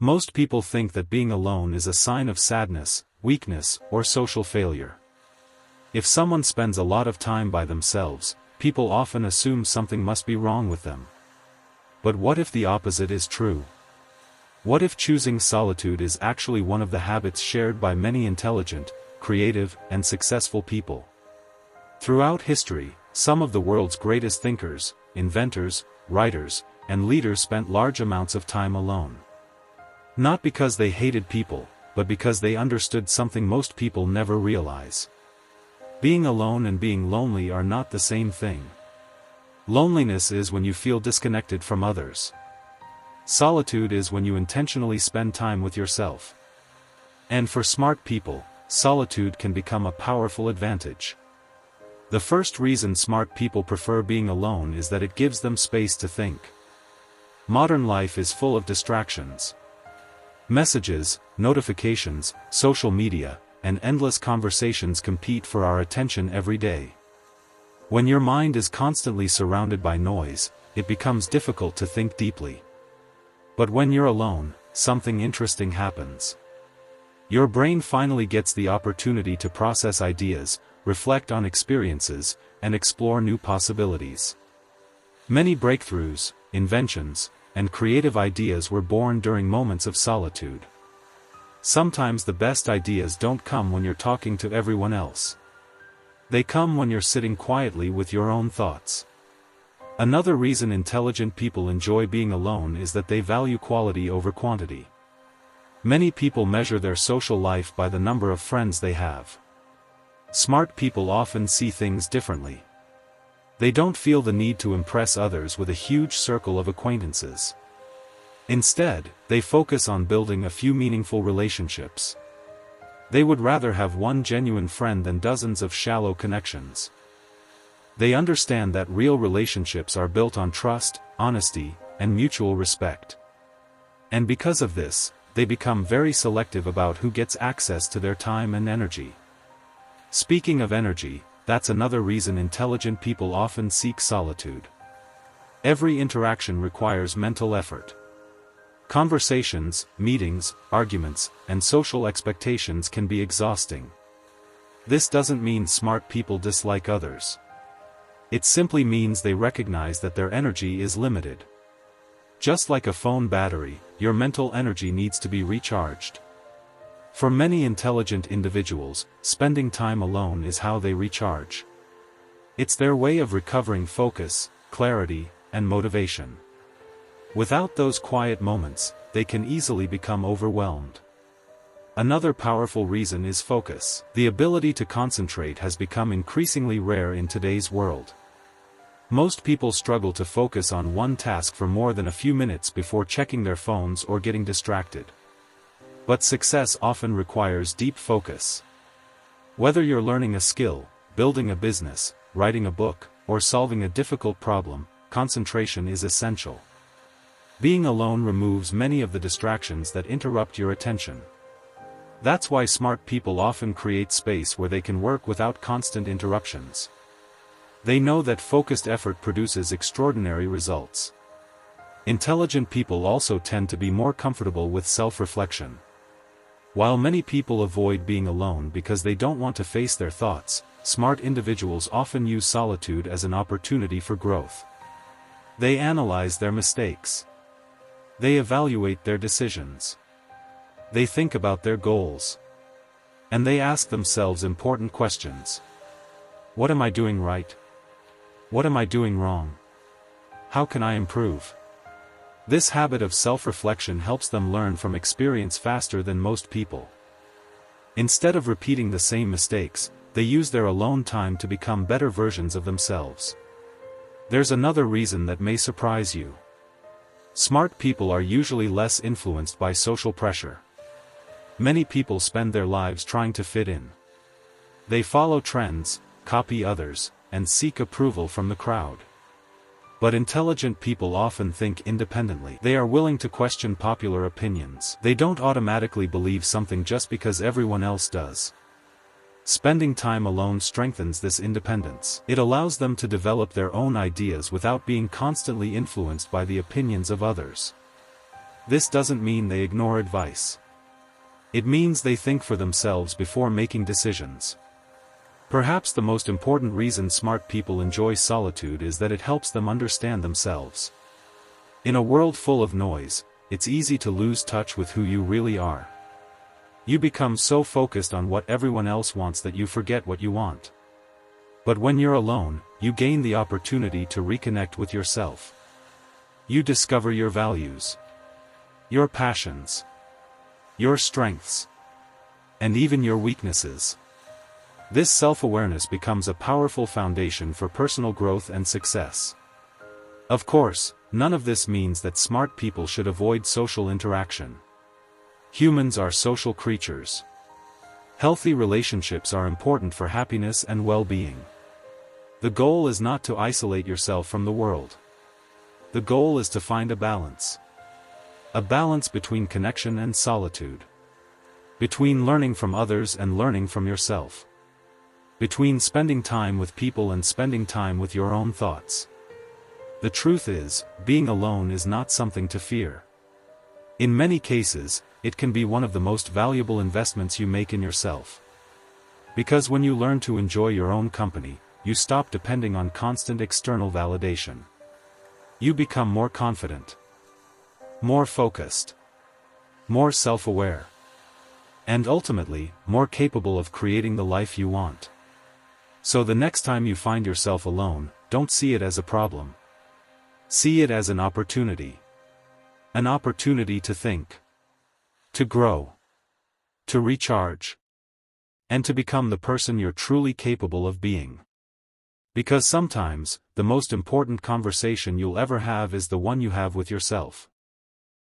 Most people think that being alone is a sign of sadness, weakness, or social failure. If someone spends a lot of time by themselves, people often assume something must be wrong with them. But what if the opposite is true? What if choosing solitude is actually one of the habits shared by many intelligent, creative, and successful people? Throughout history, some of the world's greatest thinkers, inventors, writers, and leaders spent large amounts of time alone. Not because they hated people, but because they understood something most people never realize. Being alone and being lonely are not the same thing. Loneliness is when you feel disconnected from others. Solitude is when you intentionally spend time with yourself. And for smart people, solitude can become a powerful advantage. The first reason smart people prefer being alone is that it gives them space to think. Modern life is full of distractions. Messages, notifications, social media, and endless conversations compete for our attention every day. When your mind is constantly surrounded by noise, it becomes difficult to think deeply. But when you're alone, something interesting happens. Your brain finally gets the opportunity to process ideas, reflect on experiences, and explore new possibilities. Many breakthroughs, inventions, and creative ideas were born during moments of solitude. Sometimes the best ideas don't come when you're talking to everyone else. They come when you're sitting quietly with your own thoughts. Another reason intelligent people enjoy being alone is that they value quality over quantity. Many people measure their social life by the number of friends they have. Smart people often see things differently. They don't feel the need to impress others with a huge circle of acquaintances. Instead, they focus on building a few meaningful relationships. They would rather have one genuine friend than dozens of shallow connections. They understand that real relationships are built on trust, honesty, and mutual respect. And because of this, they become very selective about who gets access to their time and energy. Speaking of energy, that's another reason intelligent people often seek solitude. Every interaction requires mental effort. Conversations, meetings, arguments, and social expectations can be exhausting. This doesn't mean smart people dislike others. It simply means they recognize that their energy is limited. Just like a phone battery, your mental energy needs to be recharged. For many intelligent individuals, spending time alone is how they recharge. It's their way of recovering focus, clarity, and motivation. Without those quiet moments, they can easily become overwhelmed. Another powerful reason is focus. The ability to concentrate has become increasingly rare in today's world. Most people struggle to focus on one task for more than a few minutes before checking their phones or getting distracted. But success often requires deep focus. Whether you're learning a skill, building a business, writing a book, or solving a difficult problem, concentration is essential. Being alone removes many of the distractions that interrupt your attention. That's why smart people often create space where they can work without constant interruptions. They know that focused effort produces extraordinary results. Intelligent people also tend to be more comfortable with self-reflection. While many people avoid being alone because they don't want to face their thoughts, smart individuals often use solitude as an opportunity for growth. They analyze their mistakes. They evaluate their decisions. They think about their goals. And they ask themselves important questions. What am I doing right? What am I doing wrong? How can I improve? This habit of self-reflection helps them learn from experience faster than most people. Instead of repeating the same mistakes, they use their alone time to become better versions of themselves. There's another reason that may surprise you. Smart people are usually less influenced by social pressure. Many people spend their lives trying to fit in. They follow trends, copy others, and seek approval from the crowd. But intelligent people often think independently. They are willing to question popular opinions. They don't automatically believe something just because everyone else does. Spending time alone strengthens this independence. It allows them to develop their own ideas without being constantly influenced by the opinions of others. This doesn't mean they ignore advice. It means they think for themselves before making decisions. Perhaps the most important reason smart people enjoy solitude is that it helps them understand themselves. In a world full of noise, it's easy to lose touch with who you really are. You become so focused on what everyone else wants that you forget what you want. But when you're alone, you gain the opportunity to reconnect with yourself. You discover your values, your passions, your strengths, and even your weaknesses. This self-awareness becomes a powerful foundation for personal growth and success. Of course, none of this means that smart people should avoid social interaction. Humans are social creatures. Healthy relationships are important for happiness and well-being. The goal is not to isolate yourself from the world. The goal is to find a balance. A balance between connection and solitude. Between learning from others and learning from yourself. Between spending time with people and spending time with your own thoughts. The truth is, being alone is not something to fear. In many cases, it can be one of the most valuable investments you make in yourself. Because when you learn to enjoy your own company, you stop depending on constant external validation. You become more confident, more focused, more self-aware, and ultimately, more capable of creating the life you want. So the next time you find yourself alone, don't see it as a problem. See it as an opportunity. An opportunity to think, to grow, to recharge, and to become the person you're truly capable of being. Because sometimes, the most important conversation you'll ever have is the one you have with yourself.